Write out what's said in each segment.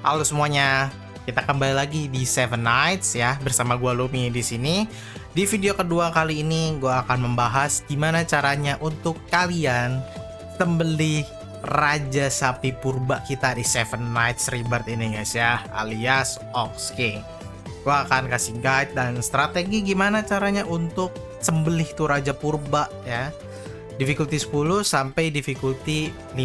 Halo semuanya, kita kembali lagi di Seven Nights ya bersama gua Lumi di sini. Di video kedua kali ini gua akan membahas gimana caranya untuk kalian sembelih Raja Sapi Purba kita di Seven Nights Rebirth ini guys ya, alias Ox King. Gua akan kasih guide dan strategi gimana caranya untuk sembelih tuh Raja Purba ya. Difficulty 10 sampai difficulty 15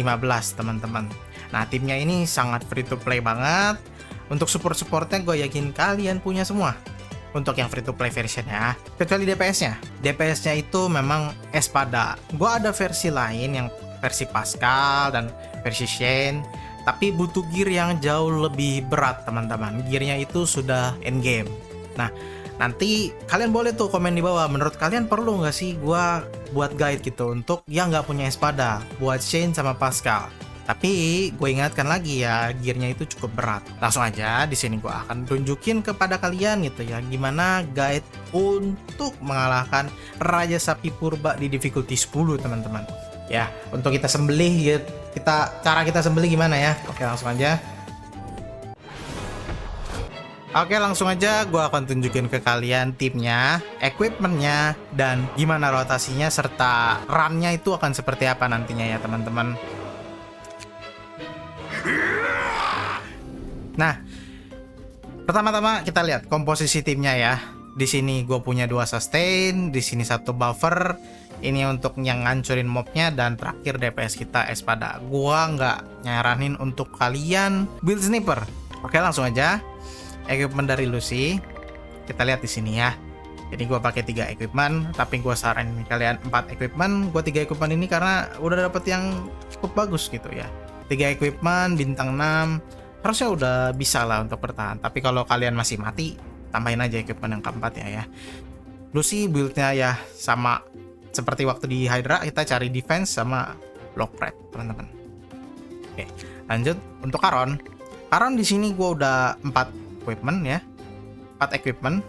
teman-teman. Nah timnya ini sangat free to play banget. Untuk support-supportnya gue yakin kalian punya semua. Untuk yang free to play versionnya, kecuali DPS-nya. DPS-nya itu memang Espada. Gue ada versi lain yang versi Pascal dan versi Shane. Tapi butuh gear yang jauh lebih berat teman-teman. Gearnya itu sudah endgame. Nah nanti kalian boleh tuh komen di bawah. Menurut kalian perlu nggak sih gue buat guide gitu untuk yang nggak punya Espada, buat Shane sama Pascal. Tapi gue ingatkan lagi ya, gearnya itu cukup berat. Langsung aja di sini gue akan tunjukin kepada kalian gitu ya, gimana guide untuk mengalahkan Raja Sapi Purba di difficulty 10 teman-teman. Ya, untuk kita sembelih, cara kita sembelih gimana ya? Oke langsung aja. Oke langsung aja gue akan tunjukin ke kalian timnya, equipmentnya, dan gimana rotasinya serta runnya itu akan seperti apa nantinya ya teman-teman. Nah, pertama-tama kita lihat komposisi timnya ya. Di sini gue punya 2 sustain, di sini 1 buffer. Ini untuk yang ngancurin mobnya, dan terakhir DPS kita Espada. Gua nggak nyaranin untuk kalian build sniper. Oke langsung aja. Equipment dari Lucy. Kita lihat di sini ya. Jadi gue pakai 3 equipment, tapi gue saranin kalian 4 equipment. Gue 3 equipment ini karena udah dapet yang cukup bagus gitu ya. 3 equipment bintang 6 harusnya udah bisa lah untuk bertahan. Tapi kalau kalian masih mati, tambahin aja equipment yang keempat ya. Lucy buildnya ya sama seperti waktu di Hydra, kita cari defense sama block red teman-teman. Oke, lanjut untuk Karon. Karon di sini gue udah 4 equipment ya, 4 equipment.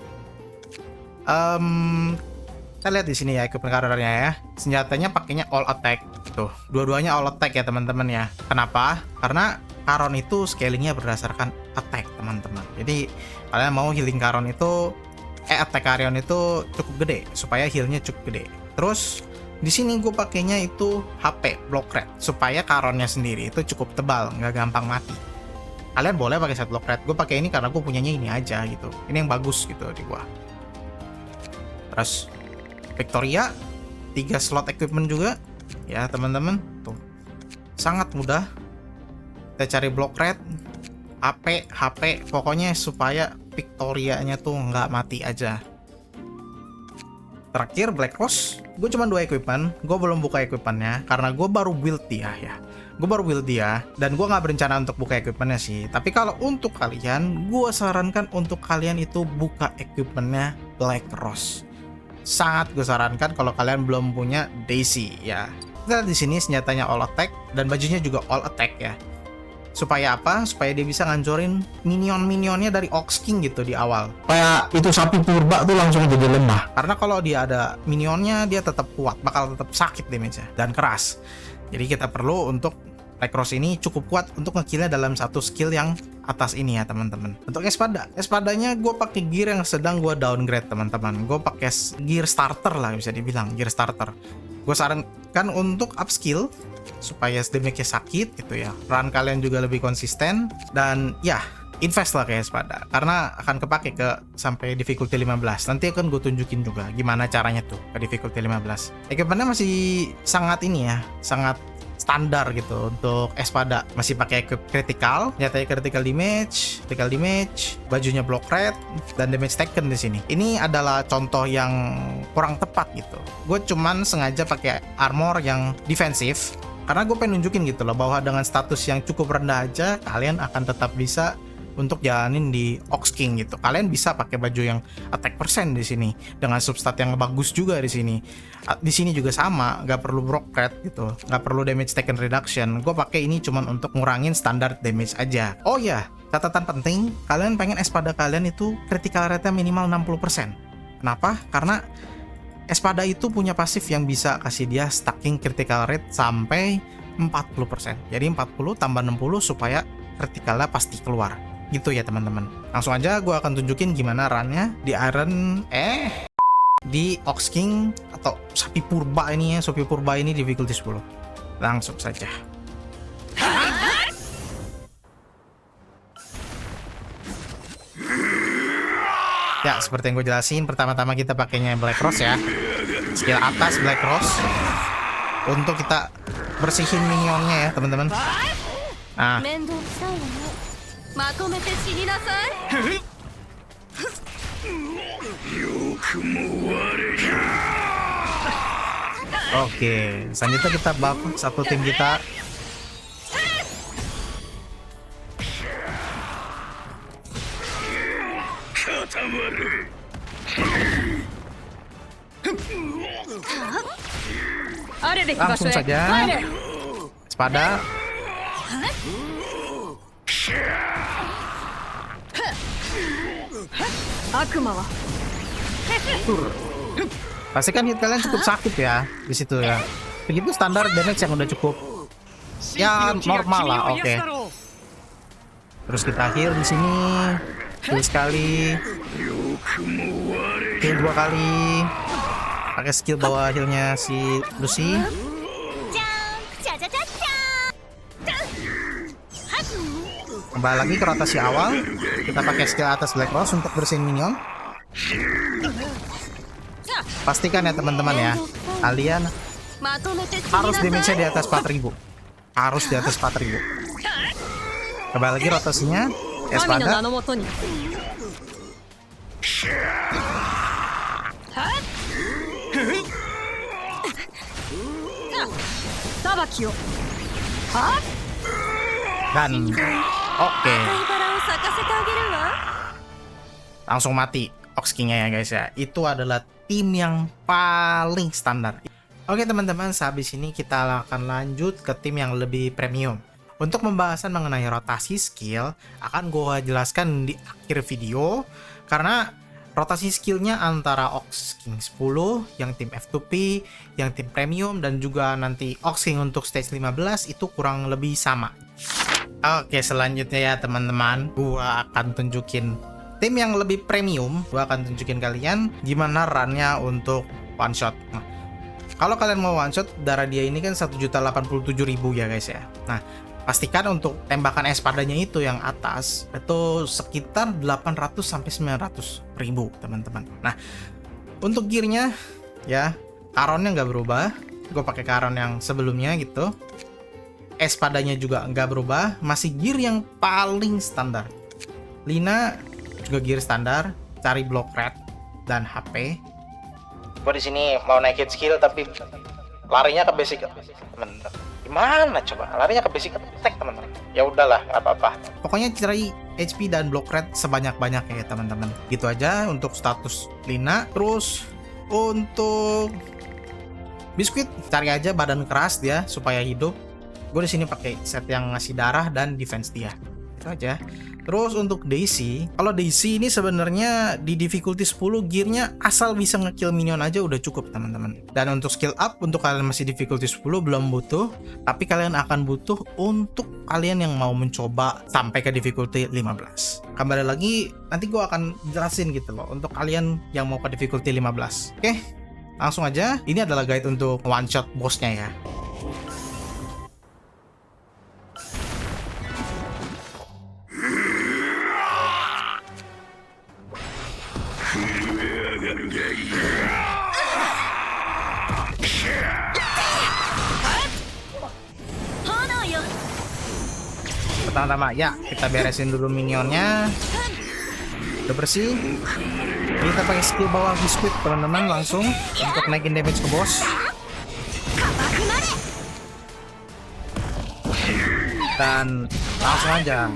Kita lihat di sini ya equipment Karonnya ya. Senjatanya pakainya all attack. Tuh, dua-duanya all attack ya teman-teman ya. Kenapa? Karena Karon itu scalingnya berdasarkan attack teman-teman. Jadi kalian mau healing Karon itu, attack Karon itu cukup gede supaya healnya cukup gede. Terus di sini gue pakainya itu HP block red supaya Karonnya sendiri itu cukup tebal, nggak gampang mati. Kalian boleh pakai set block red. Gue pakai ini karena gue punyanya ini aja gitu. Ini yang bagus gitu di gua. Terus Victoria 3 slot equipment juga ya teman-teman. Tuh sangat mudah. Kita cari block red, HP, pokoknya supaya Victorianya tuh nggak mati aja. Terakhir Black Rose, gue cuma 2 equipment, gue belum buka equipmentnya karena gue baru build dia ya. Gue baru build dia dan gue nggak berencana untuk buka equipmentnya sih. Tapi kalau untuk kalian, gue sarankan untuk kalian itu buka equipmentnya Black Rose. Sangat gue sarankan kalau kalian belum punya Daisy ya. Kita di sini senjatanya all attack dan bajunya juga all attack ya. Supaya apa? Supaya dia bisa ngancurin minion-minionnya dari Ox King gitu di awal. Kayak itu sapi purba tuh langsung jadi lemah. Karena kalau dia ada minionnya, dia tetap kuat, bakal tetap sakit damage-nya dan keras. Jadi kita perlu untuk Black Rose ini cukup kuat untuk ngekillnya dalam satu skill yang atas ini ya teman-teman. Untuk Espadanya gue pakai gear yang sedang gue downgrade teman-teman. Gue pakai gear starter lah bisa dibilang, gear starter. Gue sarankan untuk upskill supaya damage-nya sakit gitu ya. Run kalian juga lebih konsisten dan ya invest lah kayak Espada karena akan kepake ke sampai difficulty 15. Nanti akan gue tunjukin juga gimana caranya tuh ke difficulty 15. Equipmentnya masih sangat ini ya, sangat standar gitu untuk Espada. Masih pakai critical, nyatanya critical damage, bajunya block red dan damage taken di sini. Ini adalah contoh yang kurang tepat gitu. Gue cuman sengaja pakai armor yang defensif karena gue pengen nunjukin gitu loh bahwa dengan status yang cukup rendah aja kalian akan tetap bisa untuk jalanin di Ox King gitu. Kalian bisa pakai baju yang attack percent di sini dengan substat yang bagus juga di sini. Di sini juga sama, nggak perlu block red gitu, nggak perlu damage taken reduction. Gue pakai ini cuman untuk ngurangin standar damage aja. Oh ya, catatan penting, kalian pengen Espada kalian itu critical rate-nya minimal 60%. Kenapa? Karena Espada itu punya pasif yang bisa kasih dia stacking critical rate sampai 40%. Jadi 40 tambah 60 supaya vertikalnya pasti keluar. Gitu ya teman-teman. Langsung aja gue akan tunjukin gimana runnya di di Ox King atau sapi purba ini ya, sapi purba ini difficulty 10. Langsung saja. Ya, seperti yang gue jelasin, pertama-tama kita pakainya Black Rose ya. Skill atas Black Rose untuk kita bersihin minionnya ya, teman-teman. Nah, oke, selanjutnya kita buff satu tim kita. Langsung saja sepada. Pastikan hit kalian cukup sakit ya di situ ya. Begitu standar damage yang udah cukup ya normal lah, oke. Terus kita heal di sini, heal sekali, heal 2 kali, pakai skill bawah healnya si Lucy. Kembali lagi ke rotasi awal, kita pakai skill atas Black Rose untuk bersihin minion. Pastikan ya teman-teman ya, kalian harus damage-nya di atas 4000. Harus di atas 4000. Kembali lagi rotasinya, Espada. Dan oke. Langsung mati Ox King-nya ya guys ya. Itu adalah tim yang paling standar. Oke teman-teman, sehabis ini kita akan lanjut ke tim yang lebih premium. Untuk pembahasan mengenai rotasi skill akan gue jelaskan di akhir video, karena rotasi skillnya antara Ox King 10 yang tim F2P, yang tim premium, dan juga nanti Ox King untuk stage 15 itu kurang lebih sama. Oke, selanjutnya ya teman-teman, gue akan tunjukin tim yang lebih premium. Gue akan tunjukin kalian gimana runnya untuk one shot. Nah, kalau kalian mau one shot, darah dia ini kan 1.087.000 ya guys ya. Nah, pastikan untuk tembakan espadanya itu yang atas itu sekitar 800 sampai 900.000 teman-teman. Nah, untuk gearnya ya, Karonnya nggak berubah. Gue pakai Karon yang sebelumnya gitu. Espadanya juga nggak berubah, masih gear yang paling standar. Lina juga gear standar, cari block red dan HP. Gue di sini mau naikin skill tapi larinya ke basic teman-teman. Gimana coba? Larinya ke basic attack teman-teman. Ya udahlah, nggak apa-apa. Pokoknya cari HP dan block red sebanyak-banyaknya ya teman-teman. Gitu aja untuk status Lina. Terus untuk Biskuit, cari aja badan keras dia supaya hidup. Gue di sini pakai set yang ngasih darah dan defense dia. Itu aja. Terus untuk Daisy, kalau Daisy ini sebenarnya di difficulty 10 gearnya asal bisa ngekill minion aja udah cukup teman-teman. Dan untuk skill up untuk kalian masih difficulty 10 belum butuh, tapi kalian akan butuh untuk kalian yang mau mencoba sampai ke difficulty 15. Kembali lagi nanti gue akan jelasin gitu loh untuk kalian yang mau ke difficulty 15. Oke, langsung aja. Ini adalah guide untuk one shot bossnya ya. Pertama-tama ya kita beresin dulu minionnya. Udah bersih. Kita pakai skill bawah Biskuit teman-teman langsung untuk naikin damage ke boss. Dan langsung aja.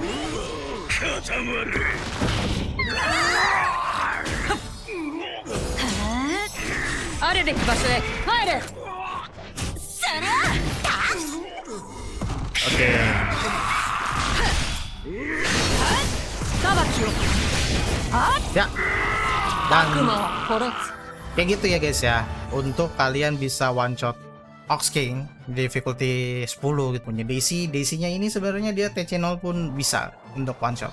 Oke. Ya. Dan kayak gitu ya guys ya. Untuk kalian bisa one shot Ox King difficulty 10 gitu. Punya Daisy-nya ini sebenarnya dia TC0 pun bisa untuk one shot.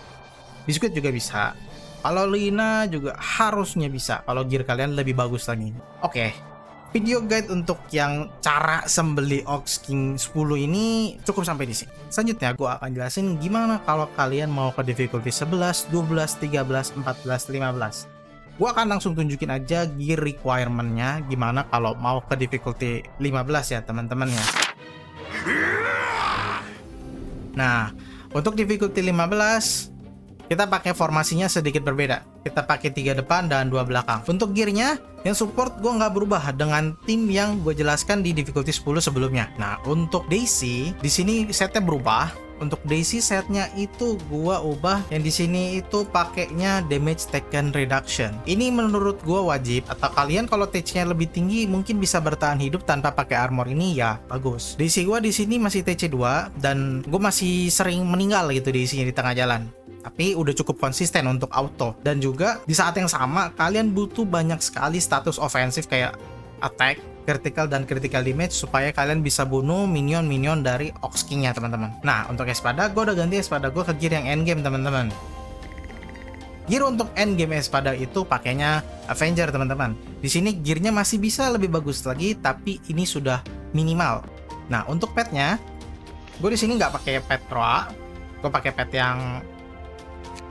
Biskuit juga bisa. Kalau Lina juga harusnya bisa kalau gear kalian lebih bagus lagi. Oke. Video guide untuk yang cara sembeli Ox King 10 ini cukup sampai di sini. Selanjutnya gue akan jelasin gimana kalau kalian mau ke difficulty 11, 12, 13, 14, 15. Gue akan langsung tunjukin aja gear requirement-nya gimana kalau mau ke difficulty 15 ya teman-teman ya. Nah, untuk difficulty 15 kita pakai formasinya sedikit berbeda. Kita pakai 3 depan dan 2 belakang. Untuk gearnya, yang support gue nggak berubah dengan tim yang gue jelaskan di difficulty 10 sebelumnya. Nah, untuk Daisy, di sini setnya berubah. Untuk Daisy setnya itu gua ubah yang di sini itu pakainya damage taken reduction. Ini menurut gua wajib, atau kalian kalau TC-nya lebih tinggi mungkin bisa bertahan hidup tanpa pakai armor ini ya bagus. Daisy gua di sini masih TC 2 dan gua masih sering meninggal gitu Daisy-nya di tengah jalan. Tapi udah cukup konsisten untuk auto. Dan juga di saat yang sama kalian butuh banyak sekali status ofensif kayak attack, critical dan critical damage supaya kalian bisa bunuh minion-minion dari Ox King-nya teman-teman. Nah, untuk Espada gue udah ganti Espada gue ke gear yang endgame teman-teman. Gear untuk endgame Espada itu pakainya Avenger teman-teman. Di sini gearnya masih bisa lebih bagus lagi, tapi ini sudah minimal. Nah, untuk petnya, gue di sini nggak pakai pet Roa, gue pakai pet yang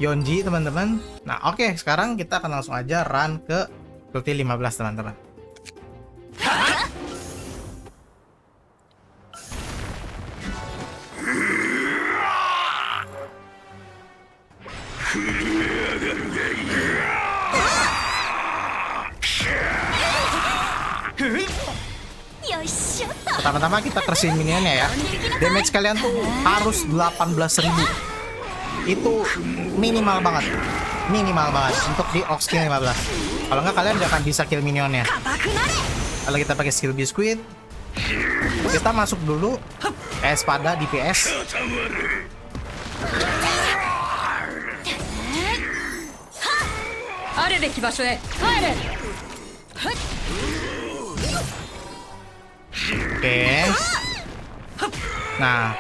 Yonji teman-teman. Nah, oke, sekarang kita akan langsung aja run ke difficulty 15 teman-teman. Pertama-tama kita kersin minionnya ya. Damage kalian tuh harus 18.000. Itu minimal banget. Minimal banget untuk di Ox King 15. Kalau nggak kalian nggak akan bisa kill minionnya. Kalau kita pakai skill biskuit, kita masuk dulu ke Espada DPS. Oke. Nah.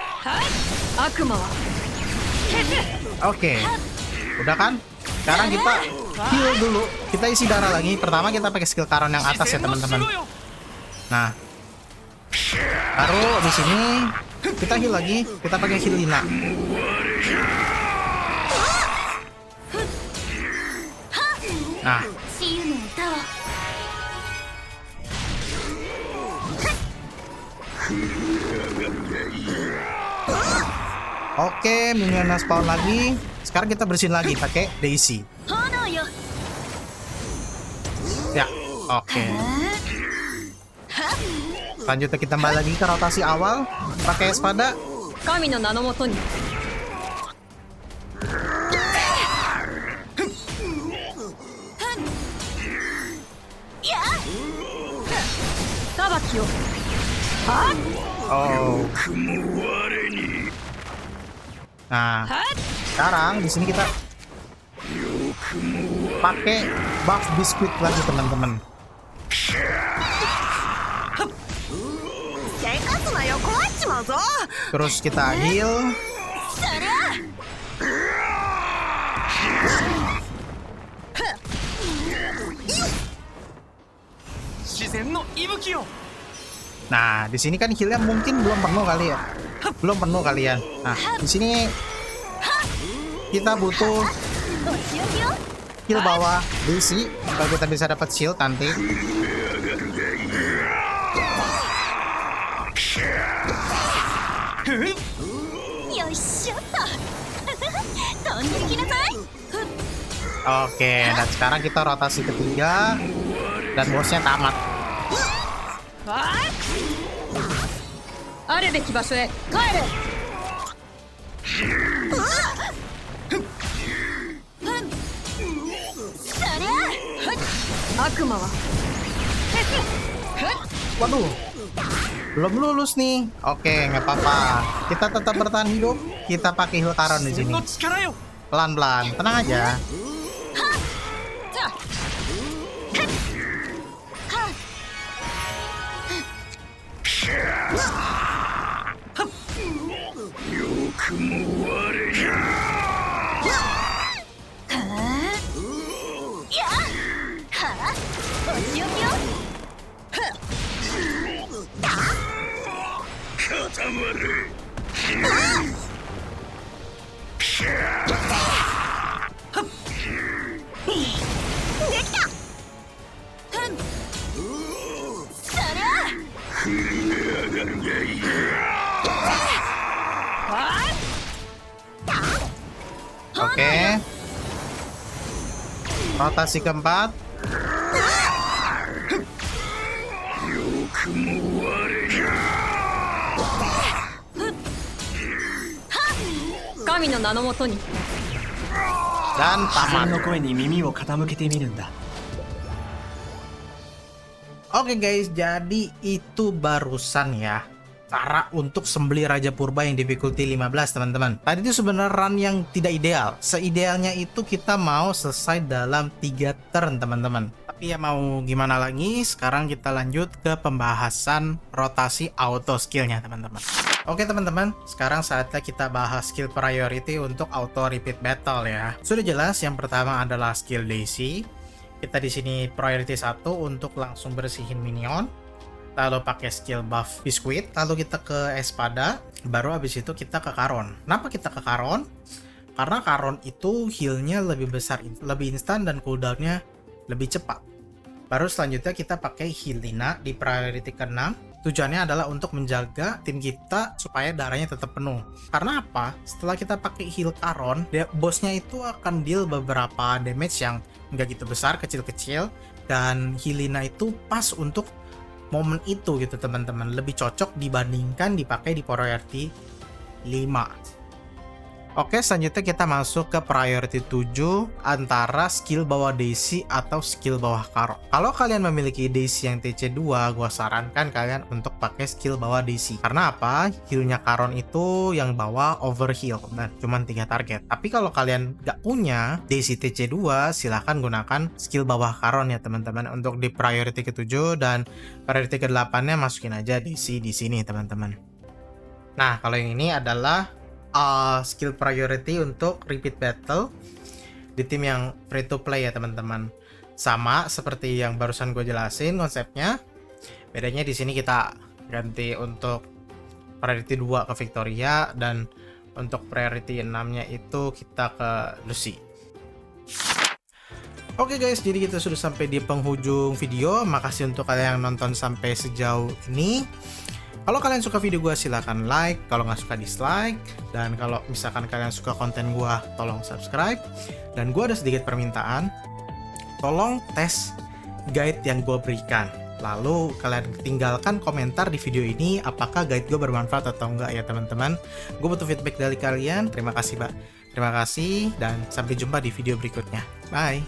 Oke. Udah kan? Sekarang kita heal dulu. Kita isi darah lagi. Pertama kita pakai skill Karon yang atas ya teman-teman. Nah. Baru di sini kita heal lagi. Kita pakai heal Lina. Nah. Oke, minionnya spawn lagi. Sekarang kita bersihin lagi pakai Daisy. Ya, oke. Lanjutnya kita kembali lagi ke rotasi awal pakai Espada. Oh. Nah, sekarang di sini kita pakai buff biskuit lagi teman-teman. Terus kita heal. Nah, di sini kan healnya mungkin belum penuh kali ya. Belum penuh kalian. Nah, di sini kita butuh heal bawah Daisy supaya kita bisa dapat shield nanti. Oke, dan sekarang kita rotasi ketiga dan bosnya tamat. Waduh, belum lulus nih. Oke, nggak apa-apa. Kita tetap bertahan hidup. Kita pakai heal Karon di sini. Pelan-pelan, tenang aja. Oke. Rotasi keempat. Kami no nano moto ni. Dan 自然 tamat. の声に耳を傾けてみるんだ。 Oke guys, jadi itu barusan ya cara untuk sembelih Raja Purba yang difficulty 15 teman-teman. Tadi itu sebenarnya run yang tidak ideal. Seidealnya itu kita mau selesai dalam 3 turn teman-teman. Tapi ya mau gimana lagi, sekarang kita lanjut ke pembahasan rotasi auto skillnya teman-teman. Oke teman-teman, sekarang saatnya kita bahas skill priority untuk auto repeat battle ya. Sudah jelas yang pertama adalah skill Daisy. Kita di sini priority 1 untuk langsung bersihin minion. Lalu pakai skill buff Biskuit, lalu kita ke Espada, baru habis itu kita ke Karon. Kenapa kita ke Karon? Karena Karon itu healnya lebih besar, lebih instan dan cooldownnya lebih cepat. Baru selanjutnya kita pakai heal Lina di priority ke-6. Tujuannya adalah untuk menjaga tim kita supaya darahnya tetap penuh. Karena apa? Setelah kita pakai heal Karon, bosnya itu akan deal beberapa damage yang nggak gitu besar, kecil-kecil, dan Hilina itu pas untuk momen itu gitu teman-teman, lebih cocok dibandingkan dipakai di priority 5. Oke, selanjutnya kita masuk ke priority 7 antara skill bawah Daisy atau skill bawah Karon. Kalau kalian memiliki Daisy yang TC2, gua sarankan kalian untuk pakai skill bawah Daisy. Karena apa? Healnya Karon itu yang bawah overheal, nah cuman 3 target. Tapi kalau kalian nggak punya Daisy TC2, silahkan gunakan skill bawah Karon ya teman-teman untuk di priority ke-7, dan priority ke-8-nya masukin aja Daisy di sini teman-teman. Nah, kalau yang ini adalah skill priority untuk repeat battle di tim yang free to play ya teman-teman. Sama seperti yang barusan gue jelasin konsepnya. Bedanya di sini kita ganti untuk priority 2 ke Victoria, dan untuk priority 6-nya itu kita ke Lucy. Oke guys, jadi kita sudah sampai di penghujung video. Makasih untuk kalian yang nonton sampai sejauh ini. Kalau kalian suka video gue silahkan like, kalau nggak suka dislike, dan kalau misalkan kalian suka konten gue tolong subscribe. Dan gue ada sedikit permintaan, tolong tes guide yang gue berikan, lalu kalian tinggalkan komentar di video ini apakah guide gue bermanfaat atau enggak ya teman-teman. Gue butuh feedback dari kalian. Terima kasih dan sampai jumpa di video berikutnya. Bye.